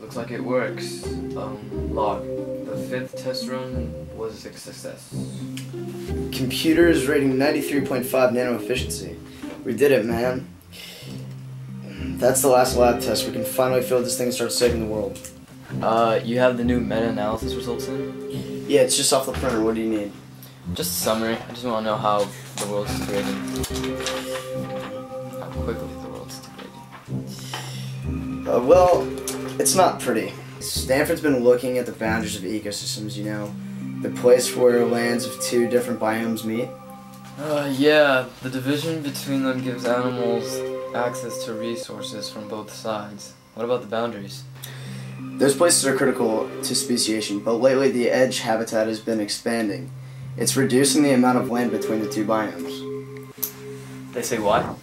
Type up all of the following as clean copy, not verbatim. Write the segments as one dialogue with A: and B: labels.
A: Looks like it works. Log. The 5th test run was a success.
B: Computers rating 93.5 nano efficiency. We did it, man. That's the last lab test. We can finally field this thing and start saving the world.
A: You have the new meta-analysis results in?
B: Yeah, it's just off the printer. What do you need?
A: Just a summary. I just want to know how the world's degrading. How quickly the world's degrading.
B: Well, it's not pretty. Stanford's been looking at the boundaries of ecosystems, you know, the place where lands of 2 different biomes meet.
A: Yeah, the division between them gives animals access to resources from both sides. What about the boundaries?
B: Those places are critical to speciation, but lately the edge habitat has been expanding. It's reducing the amount of land between the 2 biomes.
A: They say why?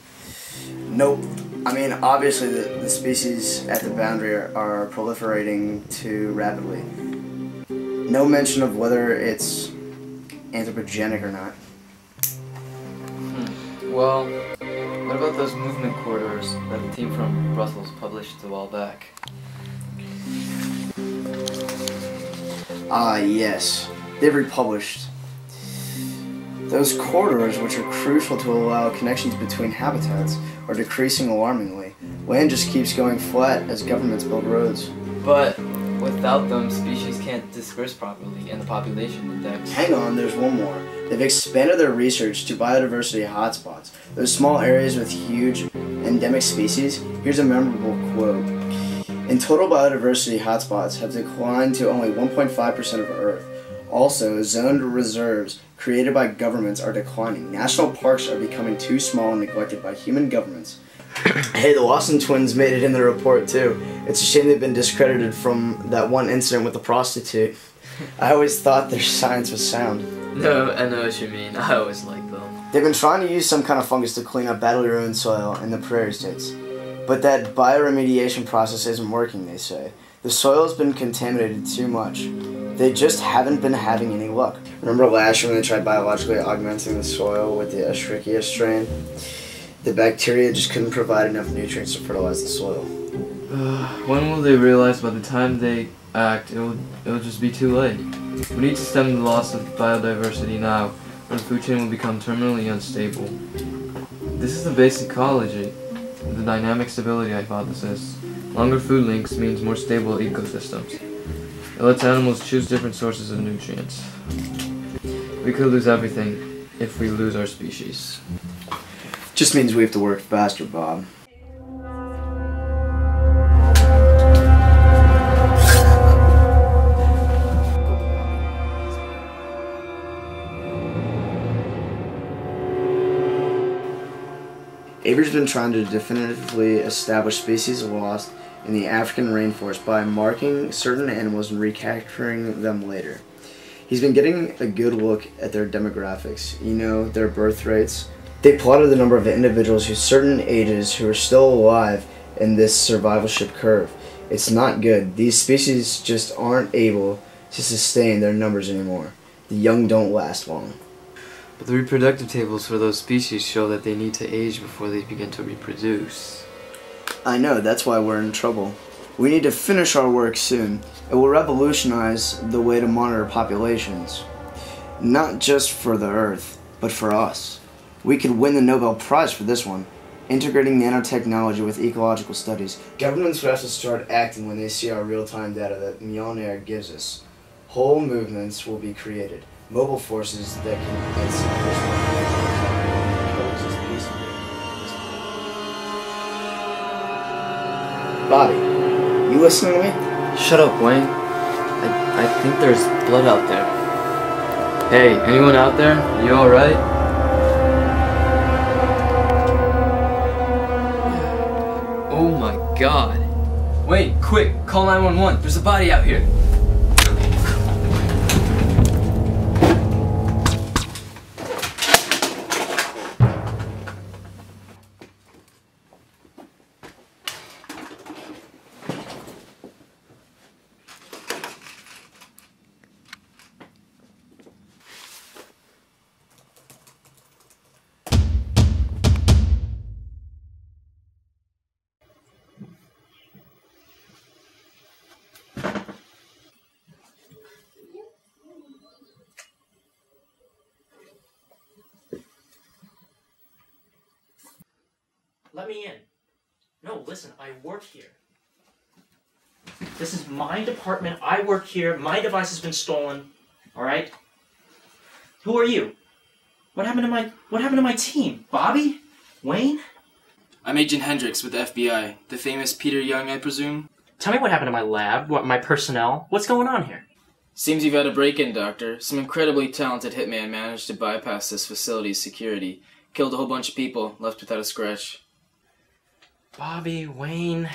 B: Nope. I mean, obviously the species at the boundary are proliferating too rapidly. No mention of whether it's anthropogenic or not.
A: Well, what about those movement corridors that the team from Brussels published a while back?
B: Yes. They've republished. Those corridors, which are crucial to allow connections between habitats, are decreasing alarmingly. Land just keeps going flat as governments build roads.
A: But without them, species can't disperse properly, and the population index...
B: Hang on, there's one more. They've expanded their research to biodiversity hotspots. Those small areas with huge endemic species. Here's a memorable quote. In total, biodiversity hotspots have declined to only 1.5% of Earth. Also, zoned reserves created by governments are declining. National parks are becoming too small and neglected by human governments. Hey, the Lawson twins made it in the report too. It's a shame they've been discredited from that one incident with the prostitute. I always thought their science was sound.
A: No, I know what you mean. I always liked them.
B: They've been trying to use some kind of fungus to clean up badly ruined soil in the prairie states. But that bioremediation process isn't working, they say. The soil's been contaminated too much. They just haven't been having any luck. Remember last year when they tried biologically augmenting the soil with the Escherichia strain? The bacteria just couldn't provide enough nutrients to fertilize the soil.
A: When will they realize by the time they act, it'll just be too late? We need to stem the loss of biodiversity now, or the food chain will become terminally unstable. This is the basic ecology, the dynamic stability hypothesis. Longer food links means more stable ecosystems. It lets animals choose different sources of nutrients. We could lose everything if we lose our species.
B: Just means we have to work faster, Bob. Avery's been trying to definitively establish species lost in the African rainforest by marking certain animals and recapturing them later. He's been getting a good look at their demographics, you know, their birth rates. They plotted the number of individuals whose certain ages who are still alive in this survivalship curve. It's not good. These species just aren't able to sustain their numbers anymore. The young don't last long.
A: But the reproductive tables for those species show that they need to age before they begin to reproduce.
B: I know, that's why we're in trouble. We need to finish our work soon. It will revolutionize the way to monitor populations. Not just for the Earth, but for us. We could win the Nobel Prize for this one. Integrating nanotechnology with ecological studies. Governments would have to start acting when they see our real-time data that Mjolnir gives us. Whole movements will be created. Mobile forces that can coexist peacefully. Bobby, you listening to me?
A: Shut up, Wayne. I think there's blood out there. Hey, anyone out there? You alright? Oh my god. Wayne, quick, call 911. There's a body out here.
C: Let me in. No, listen, I work here. This is my department. I work here. My device has been stolen. All right? Who are you? What happened to my team? Bobby? Wayne?
D: I'm Agent Hendricks with the FBI. The famous Peter Young, I presume?
C: Tell me what happened to my lab, my personnel. What's going on here?
D: Seems you've had a break-in, Doctor. Some incredibly talented hitman managed to bypass this facility's security. Killed a whole bunch of people, left without a scratch.
C: Bobby, Wayne...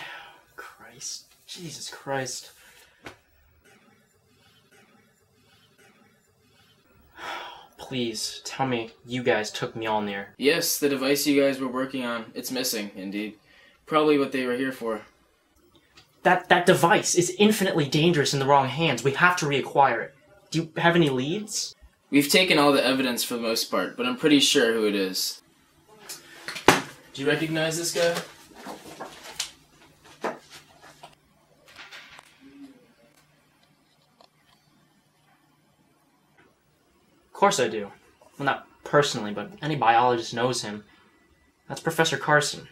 C: Christ. Jesus Christ. Please, tell me you guys took Mjolnir.
D: Yes, the device you guys were working on. It's missing, indeed. Probably what they were here for.
C: That device is infinitely dangerous in the wrong hands. We have to reacquire it. Do you have any leads?
D: We've taken all the evidence for the most part, but I'm pretty sure who it is. Do you recognize this guy?
C: Of course I do. Well, not personally, but any biologist knows him. That's Professor Carson.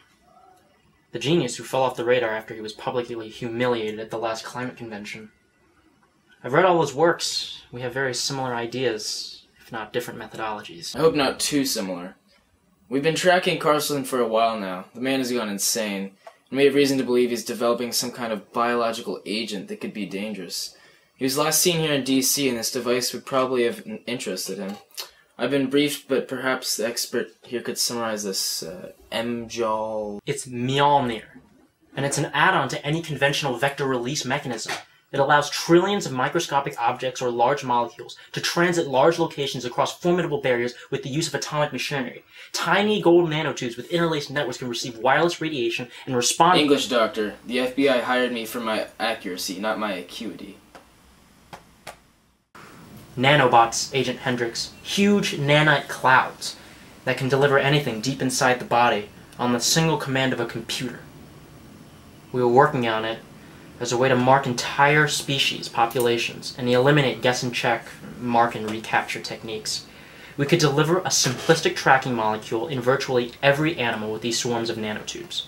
C: The genius who fell off the radar after he was publicly humiliated at the last climate convention. I've read all his works. We have very similar ideas, if not different methodologies.
D: I hope not too similar. We've been tracking Carson for a while now. The man has gone insane, and we have reason to believe he's developing some kind of biological agent that could be dangerous. He was last seen here in DC, and this device would probably have interested him. I've been briefed, but perhaps the expert here could summarize this, MJOL...
C: It's Mjolnir, and it's an add-on to any conventional vector release mechanism. It allows trillions of microscopic objects or large molecules to transit large locations across formidable barriers with the use of atomic machinery. Tiny gold nanotubes with interlaced networks can receive wireless radiation and respond...
D: English, Doctor. The FBI hired me for my accuracy, not my acuity.
C: Nanobots, Agent Hendricks. Huge nanite clouds that can deliver anything deep inside the body on the single command of a computer. We were working on it as a way to mark entire species populations and eliminate guess and check, mark and recapture techniques. We could deliver a simplistic tracking molecule in virtually every animal with these swarms of nanotubes.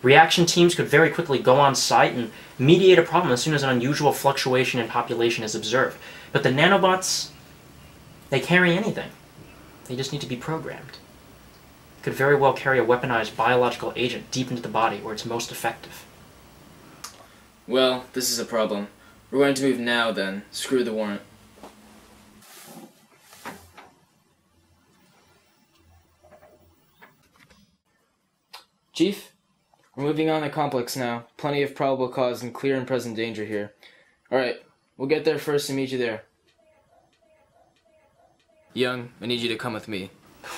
C: Reaction teams could very quickly go on site and mediate a problem as soon as an unusual fluctuation in population is observed. But the nanobots, they carry anything. They just need to be programmed. They could very well carry a weaponized biological agent deep into the body where it's most effective.
D: Well, this is a problem. We're going to move now, then. Screw the warrant. Chief? We're moving on the complex now. Plenty of probable cause and clear and present danger here. Alright, we'll get there first and meet you there. Young, I need you to come with me.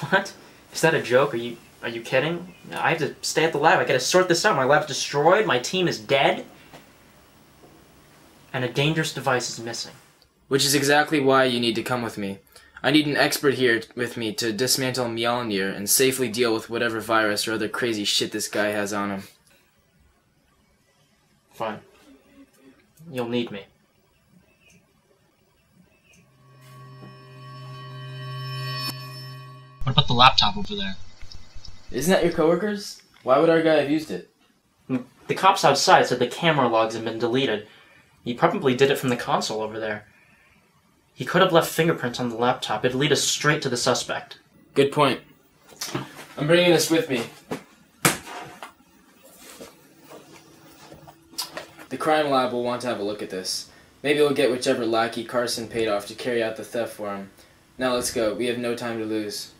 C: What? Is that a joke? Are you kidding? I have to stay at the lab. I gotta sort this out. My lab's destroyed, my team is dead, and a dangerous device is missing.
D: Which is exactly why you need to come with me. I need an expert here with me to dismantle Mjolnir and safely deal with whatever virus or other crazy shit this guy has on him.
C: Fine. You'll need me.
E: What about the laptop over there?
D: Isn't that your coworker's? Why would our guy have used it?
C: The cops outside said the camera logs had been deleted. He probably did it from the console over there. He could have left fingerprints on the laptop. It'd lead us straight to the suspect.
D: Good point. I'm bringing this with me. The crime lab will want to have a look at this. Maybe we'll get whichever lackey Carson paid off to carry out the theft for him. Now let's go. We have no time to lose.